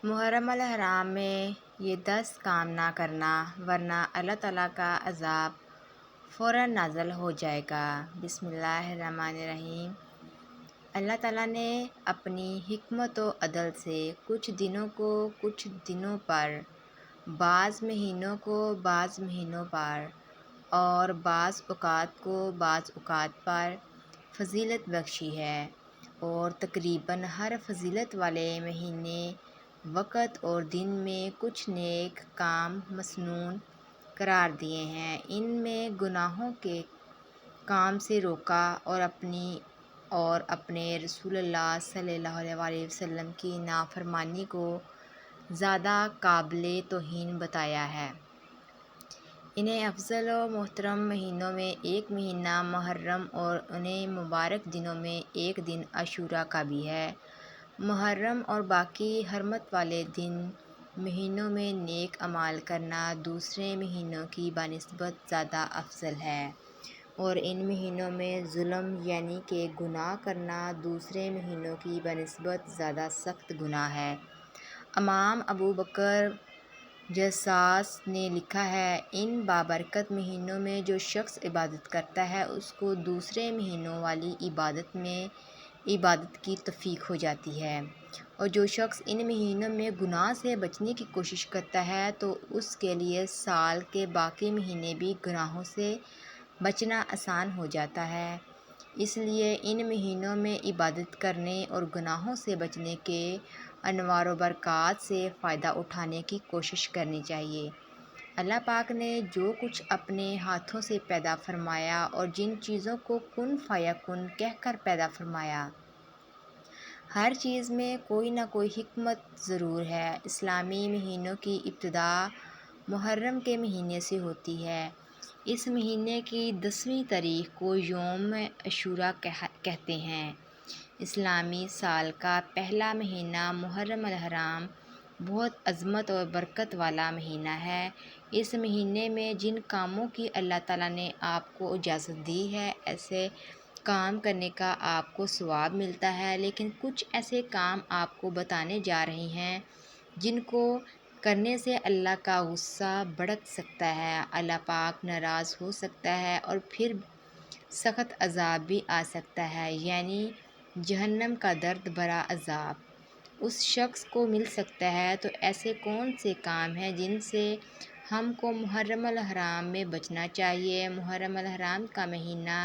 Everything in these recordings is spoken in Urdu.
محرم الحرام میں یہ 10 کام نہ کرنا ورنہ اللہ تعالیٰ کا عذاب فوراً نازل ہو جائے گا۔ بسم اللہ الرحمن الرحیم۔ اللہ تعالیٰ نے اپنی حکمت و عدل سے کچھ دنوں کو کچھ دنوں پر، بعض مہینوں کو بعض مہینوں پر اور بعض اوقات کو بعض اوقات پر فضیلت بخشی ہے، اور تقریباً ہر فضیلت والے مہینے، وقت اور دن میں کچھ نیک کام مسنون قرار دیے ہیں۔ ان میں گناہوں کے کام سے روکا اور اپنے رسول اللہ صلی اللہ علیہ وسلم کی نافرمانی کو زیادہ قابل توہین بتایا ہے۔ انہیں افضل و محترم مہینوں میں ایک مہینہ محرم اور انہیں مبارک دنوں میں ایک دن عاشوراء کا بھی ہے۔ محرم اور باقی حرمت والے مہینوں میں نیک اعمال کرنا دوسرے مہینوں کی بنسبت زیادہ افضل ہے، اور ان مہینوں میں ظلم یعنی کہ گناہ کرنا دوسرے مہینوں کی بنسبت زیادہ سخت گناہ ہے۔ امام ابو بکر جصاص نے لکھا ہے، ان بابرکت مہینوں میں جو شخص عبادت کرتا ہے اس کو دوسرے مہینوں والی عبادت کی توفیق ہو جاتی ہے، اور جو شخص ان مہینوں میں گناہ سے بچنے کی کوشش کرتا ہے تو اس کے لیے سال کے باقی مہینے بھی گناہوں سے بچنا آسان ہو جاتا ہے۔ اس لیے ان مہینوں میں عبادت کرنے اور گناہوں سے بچنے کے انوار و برکات سے فائدہ اٹھانے کی کوشش کرنی چاہیے۔ اللہ پاک نے جو کچھ اپنے ہاتھوں سے پیدا فرمایا اور جن چیزوں کو کن فیکن کہہ کر پیدا فرمایا، ہر چیز میں کوئی نہ کوئی حکمت ضرور ہے۔ اسلامی مہینوں کی ابتدا محرم کے مہینے سے ہوتی ہے۔ اس مہینے کی 10ویں تاریخ کو یوم عاشوراء کہتے ہیں۔ اسلامی سال کا پہلا مہینہ محرم الحرام بہت عظمت اور برکت والا مہینہ ہے۔ اس مہینے میں جن کاموں کی اللہ تعالیٰ نے آپ کو اجازت دی ہے، ایسے کام کرنے کا آپ کو ثواب ملتا ہے، لیکن کچھ ایسے کام آپ کو بتانے جا رہے ہیں جن کو کرنے سے اللہ کا غصہ بھڑک سکتا ہے، اللہ پاک ناراض ہو سکتا ہے، اور پھر سخت عذاب بھی آ سکتا ہے، یعنی جہنم کا درد بھرا عذاب اس شخص کو مل سکتا ہے۔ تو ایسے کون سے کام ہیں جن سے ہم کو محرم الحرام میں بچنا چاہیے؟ محرم الحرام کا مہینہ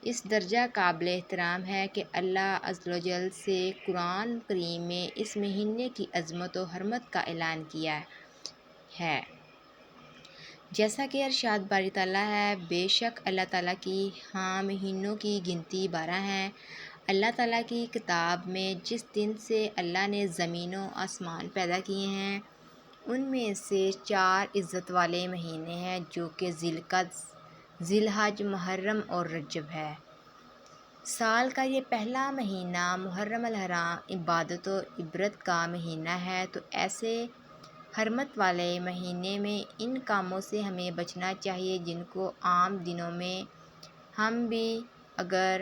اس درجہ قابل احترام ہے کہ اللہ عز و جل سے قرآن کریم میں اس مہینے کی عظمت و حرمت کا اعلان کیا ہے۔ جیسا کہ ارشاد باری تعالیٰ ہے، بے شک اللہ تعالیٰ کی ہاں مہینوں کی گنتی 12 ہے۔ اللہ تعالیٰ کی کتاب میں جس دن سے اللہ نے زمین و آسمان پیدا کیے ہیں، ان میں سے 4 عزت والے مہینے ہیں جو کہ ذی الحج، محرم اور رجب ہے۔ سال کا یہ پہلا مہینہ محرم الحرام عبادت و عبرت کا مہینہ ہے، تو ایسے حرمت والے مہینے میں ان کاموں سے ہمیں بچنا چاہیے جن کو عام دنوں میں ہم بھی اگر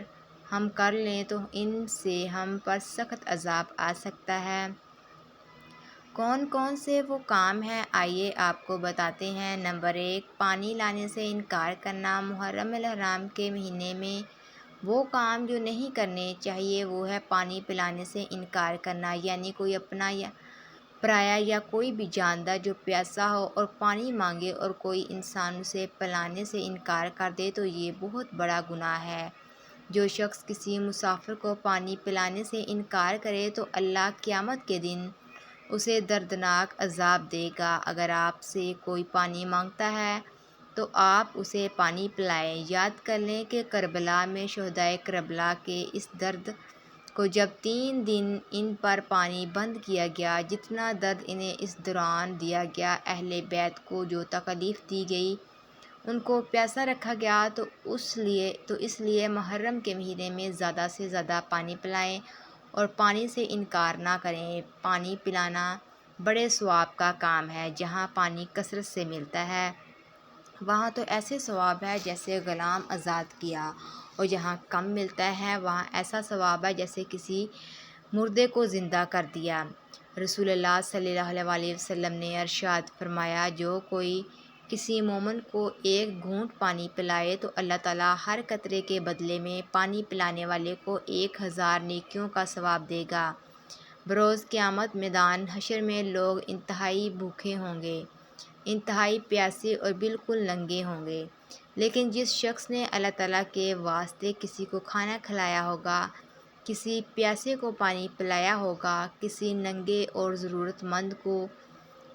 ہم کر لیں تو ان سے ہم پر سخت عذاب آ سکتا ہے۔ کون کون سے وہ کام ہیں، آئیے آپ کو بتاتے ہیں۔ نمبر 1، پانی لانے سے انکار کرنا۔ محرم الحرام کے مہینے میں وہ کام جو نہیں کرنے چاہیے وہ ہے پانی پلانے سے انکار کرنا، یعنی کوئی اپنا یا پرایا یا کوئی بھی جاندار جو پیاسا ہو اور پانی مانگے اور کوئی انسان اسے پلانے سے انکار کر دے تو یہ بہت بڑا گناہ ہے۔ جو شخص کسی مسافر کو پانی پلانے سے انکار کرے تو اللہ قیامت کے دن اسے دردناک عذاب دے گا۔ اگر آپ سے کوئی پانی مانگتا ہے تو آپ اسے پانی پلائیں۔ یاد کر لیں کہ کربلا میں شہدائے کربلا کے اس درد کو جب 3 دن ان پر پانی بند کیا گیا، جتنا درد انہیں اس دوران دیا گیا، اہل بیت کو جو تکلیف دی گئی، ان کو پیاسا رکھا گیا، تو اس لیے محرم کے مہینے میں زیادہ سے زیادہ پانی پلائیں اور پانی سے انکار نہ کریں۔ پانی پلانا بڑے ثواب کا کام ہے۔ جہاں پانی کثرت سے ملتا ہے وہاں تو ایسے ثواب ہے جیسے غلام آزاد کیا، اور جہاں کم ملتا ہے وہاں ایسا ثواب ہے جیسے کسی مردے کو زندہ کر دیا۔ رسول اللہ صلی اللہ علیہ وسلم نے ارشاد فرمایا، جو کوئی کسی مومن کو ایک گھونٹ پانی پلائے تو اللہ تعالیٰ ہر قطرے کے بدلے میں پانی پلانے والے کو 1000 نیکیوں کا ثواب دے گا۔ بروز قیامت میدان حشر میں لوگ انتہائی بھوکے ہوں گے، انتہائی پیاسے اور بالکل ننگے ہوں گے، لیکن جس شخص نے اللہ تعالیٰ کے واسطے کسی کو کھانا کھلایا ہوگا، کسی پیاسے کو پانی پلایا ہوگا، کسی ننگے اور ضرورت مند کو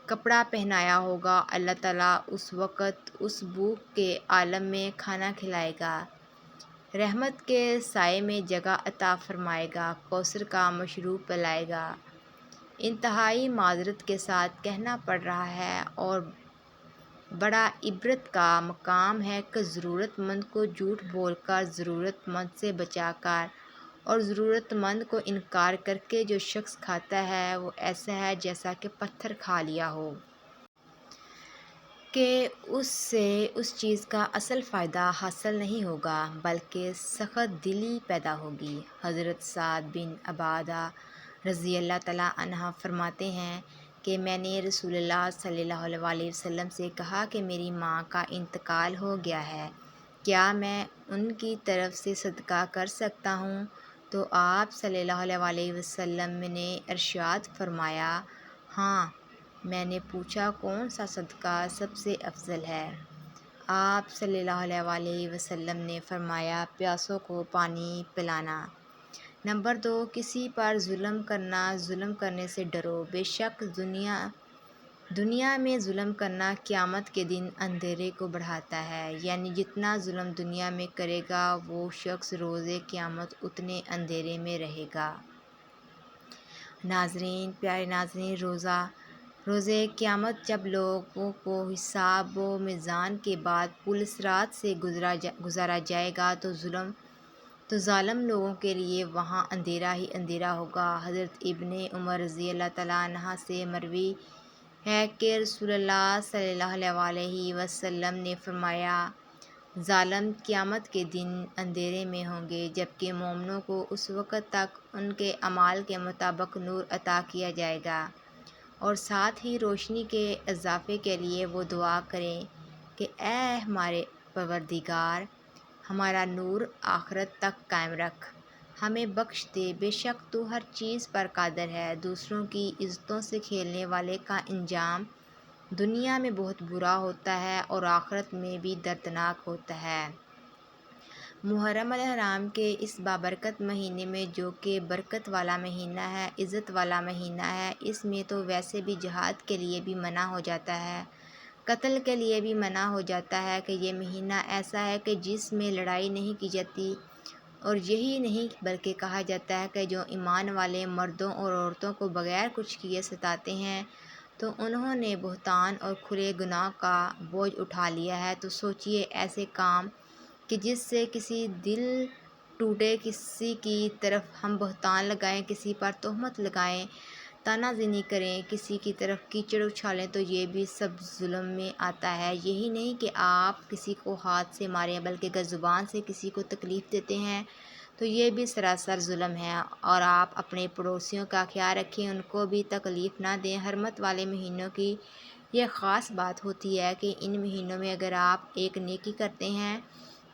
کپڑا پہنایا ہوگا، اللہ تعالیٰ اس وقت اس بھوک کے عالم میں کھانا کھلائے گا، رحمت کے سائے میں جگہ عطا فرمائے گا، کوثر کا مشروب پلائے گا۔ انتہائی معذرت کے ساتھ کہنا پڑ رہا ہے اور بڑا عبرت کا مقام ہے کہ ضرورت مند کو جھوٹ بول کر، ضرورت مند سے بچا کر اور ضرورت مند کو انکار کر کے جو شخص کھاتا ہے وہ ایسا ہے جیسا کہ پتھر کھا لیا ہو، کہ اس سے اس چیز کا اصل فائدہ حاصل نہیں ہوگا بلکہ سخت دلی پیدا ہوگی۔ حضرت سعد بن عبادہ رضی اللہ تعالیٰ عنہ فرماتے ہیں کہ میں نے رسول اللہ صلی اللہ علیہ وسلم سے کہا کہ میری ماں کا انتقال ہو گیا ہے، کیا میں ان کی طرف سے صدقہ کر سکتا ہوں؟ تو آپ صلی اللہ علیہ وسلم نے ارشاد فرمایا، ہاں۔ میں نے پوچھا، کون سا صدقہ سب سے افضل ہے؟ آپ صلی اللہ علیہ وسلم نے فرمایا، پیاسوں کو پانی پلانا۔ نمبر 2، کسی پر ظلم کرنا۔ ظلم کرنے سے ڈرو، بے شک دنیا میں ظلم کرنا قیامت کے دن اندھیرے کو بڑھاتا ہے، یعنی جتنا ظلم دنیا میں کرے گا وہ شخص روز قیامت اتنے اندھیرے میں رہے گا۔ ناظرین، پیارے ناظرین، روز قیامت جب لوگوں کو حساب و میزان کے بعد پل صراط سے گزارا جائے گا تو ظالم لوگوں کے لیے وہاں اندھیرا ہی اندھیرا ہوگا۔ حضرت ابن عمر رضی اللہ تعالیٰ عنہ سے مروی ہے کہ رسول اللہ صلی اللہ علیہ وسلم نے فرمایا، ظالم قیامت کے دن اندھیرے میں ہوں گے، جبکہ مومنوں کو اس وقت تک ان کے اعمال کے مطابق نور عطا کیا جائے گا، اور ساتھ ہی روشنی کے اضافے کے لیے وہ دعا کریں کہ اے ہمارے پروردگار، ہمارا نور آخرت تک قائم رکھ، ہمیں بخش دے، بے شک تو ہر چیز پر قادر ہے۔ دوسروں کی عزتوں سے کھیلنے والے کا انجام دنیا میں بہت برا ہوتا ہے اور آخرت میں بھی دردناک ہوتا ہے۔ محرم الحرام کے اس بابرکت مہینے میں، جو کہ برکت والا مہینہ ہے، عزت والا مہینہ ہے، اس میں تو ویسے بھی جہاد کے لیے بھی منع ہو جاتا ہے، قتل کے لیے بھی منع ہو جاتا ہے کہ یہ مہینہ ایسا ہے کہ جس میں لڑائی نہیں کی جاتی، اور یہی نہیں بلکہ کہا جاتا ہے کہ جو ایمان والے مردوں اور عورتوں کو بغیر کچھ کیے ستاتے ہیں تو انہوں نے بہتان اور کھلے گناہ کا بوجھ اٹھا لیا ہے۔ تو سوچئے، ایسے کام کہ جس سے کسی دل ٹوٹے، کسی کی طرف ہم بہتان لگائیں، کسی پر تہمت لگائیں، طعنہ زنی کریں، کسی کی طرف کیچڑ اچھالیں، تو یہ بھی سب ظلم میں آتا ہے۔ یہی نہیں کہ آپ کسی کو ہاتھ سے ماریں بلکہ اگر زبان سے کسی کو تکلیف دیتے ہیں تو یہ بھی سراسر ظلم ہے۔ اور آپ اپنے پڑوسیوں کا خیال رکھیں، ان کو بھی تکلیف نہ دیں۔ حرمت والے مہینوں کی یہ خاص بات ہوتی ہے کہ ان مہینوں میں اگر آپ ایک نیکی کرتے ہیں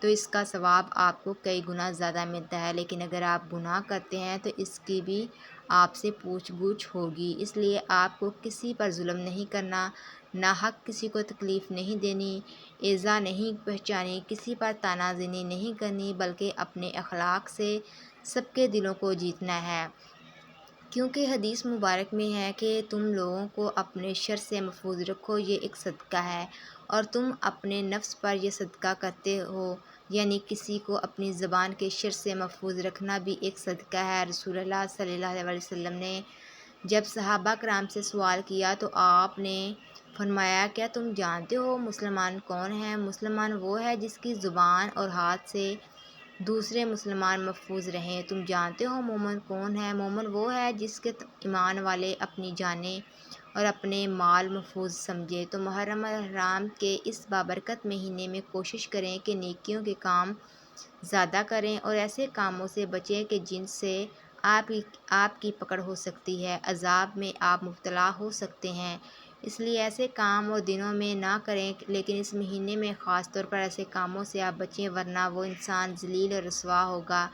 تو اس کا ثواب آپ کو کئی گنا زیادہ ملتا ہے، لیکن اگر آپ گناہ کرتے ہیں تو اس کی بھی آپ سے پوچھ گچھ ہوگی۔ اس لیے آپ کو کسی پر ظلم نہیں کرنا، ناحق کسی کو تکلیف نہیں دینی، ایذا نہیں پہنچانی، کسی پر طعنہ زنی نہیں کرنی، بلکہ اپنے اخلاق سے سب کے دلوں کو جیتنا ہے، کیونکہ حدیث مبارک میں ہے کہ تم لوگوں کو اپنے شر سے محفوظ رکھو، یہ ایک صدقہ ہے، اور تم اپنے نفس پر یہ صدقہ کرتے ہو، یعنی کسی کو اپنی زبان کے شر سے محفوظ رکھنا بھی ایک صدقہ ہے۔ رسول اللہ صلی اللہ علیہ وسلم نے جب صحابہ کرام سے سوال کیا تو آپ نے فرمایا، کیا تم جانتے ہو مسلمان کون ہے؟ مسلمان وہ ہے جس کی زبان اور ہاتھ سے دوسرے مسلمان محفوظ رہیں۔ تم جانتے ہو مومن کون ہے؟ مومن وہ ہے جس کے ایمان والے اپنی جانیں اور اپنے مال محفوظ سمجھے۔ تو محرم الحرام کے اس بابرکت مہینے میں کوشش کریں کہ نیکیوں کے کام زیادہ کریں اور ایسے کاموں سے بچیں کہ جن سے آپ کی پکڑ ہو سکتی ہے، عذاب میں آپ مبتلا ہو سکتے ہیں۔ اس لیے ایسے کام اور دنوں میں نہ کریں، لیکن اس مہینے میں خاص طور پر ایسے کاموں سے آپ بچیں، ورنہ وہ انسان ذلیل اور رسوا ہوگا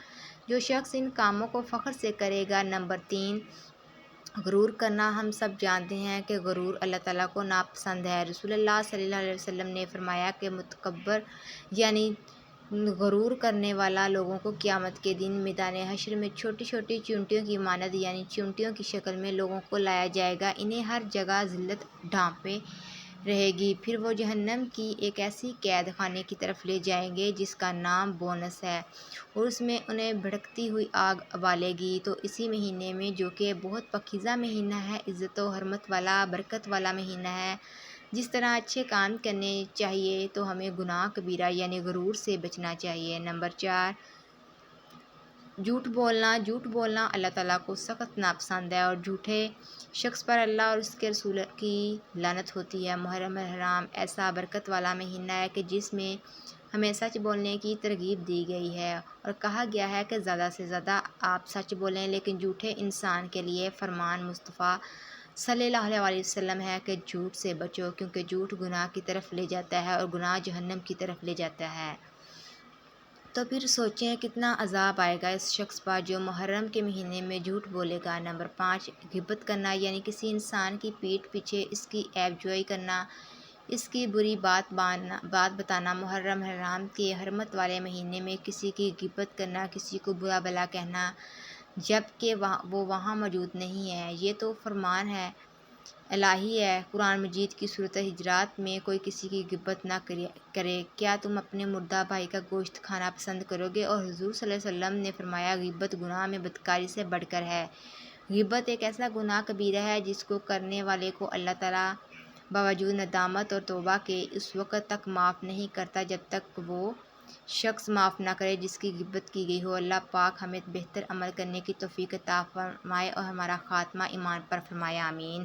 جو شخص ان کاموں کو فخر سے کرے گا۔ نمبر 3، غرور کرنا۔ ہم سب جانتے ہیں کہ غرور اللہ تعالیٰ کو ناپسند ہے۔ رسول اللہ صلی اللہ علیہ وسلم نے فرمایا کہ متکبر یعنی غرور کرنے والا لوگوں کو قیامت کے دن میدان حشر میں چھوٹی چھوٹی چیونٹیوں کی مانند یعنی چیونٹیوں کی شکل میں لوگوں کو لایا جائے گا، انہیں ہر جگہ ذلت ڈھانپے رہے گی، پھر وہ جہنم کی ایک ایسی قید خانے کی طرف لے جائیں گے جس کا نام بونس ہے، اور اس میں انہیں بھڑکتی ہوئی آگ ابالے گی۔ تو اسی مہینے میں، جو کہ بہت پاکیزہ مہینہ ہے، عزت و حرمت والا، برکت والا مہینہ ہے، جس طرح اچھے کام کرنے چاہیے تو ہمیں گناہ کبیرہ یعنی غرور سے بچنا چاہیے۔ نمبر 4، جھوٹ بولنا۔ جھوٹ بولنا اللہ تعالیٰ کو سخت ناپسند ہے، اور جھوٹے شخص پر اللہ اور اس کے رسول کی لعنت ہوتی ہے۔ محرم الحرام ایسا برکت والا مہینہ ہے کہ جس میں ہمیں سچ بولنے کی ترغیب دی گئی ہے، اور کہا گیا ہے کہ زیادہ سے زیادہ آپ سچ بولیں، لیکن جھوٹے انسان کے لیے فرمان مصطفیٰ صلی اللہ علیہ وسلم ہے کہ جھوٹ سے بچو، کیونکہ جھوٹ گناہ کی طرف لے جاتا ہے، اور گناہ جہنم کی طرف لے جاتا ہے۔ تو پھر سوچیں کتنا عذاب آئے گا اس شخص پر جو محرم کے مہینے میں جھوٹ بولے گا۔ نمبر 5، غیبت کرنا یعنی کسی انسان کی پیٹھ پیچھے اس کی عیب جوئی کرنا، اس کی بری بات بتانا۔ محرم الحرام کے حرمت والے مہینے میں کسی کی غیبت کرنا، کسی کو برا بھلا کہنا جب کہ وہ وہاں موجود نہیں ہے، یہ تو فرمان ہے الہی ہے۔ قرآن مجید کی سورۃ حجرات میں کوئی کسی کی غیبت نہ کرے۔ کیا تم اپنے مردہ بھائی کا گوشت کھانا پسند کرو گے؟ اور حضور صلی اللہ علیہ وسلم نے فرمایا، غیبت گناہ میں بدکاری سے بڑھ کر ہے۔ غیبت ایک ایسا گناہ کبیرہ ہے جس کو کرنے والے کو اللہ تعالیٰ باوجود ندامت اور توبہ کے اس وقت تک معاف نہیں کرتا جب تک وہ شخص معاف نہ کرے جس کی غیبت کی گئی ہو۔ اللہ پاک ہمیں بہتر عمل کرنے کی توفیق عطا فرمائے اور ہمارا خاتمہ ایمان پر فرمائے، آمین۔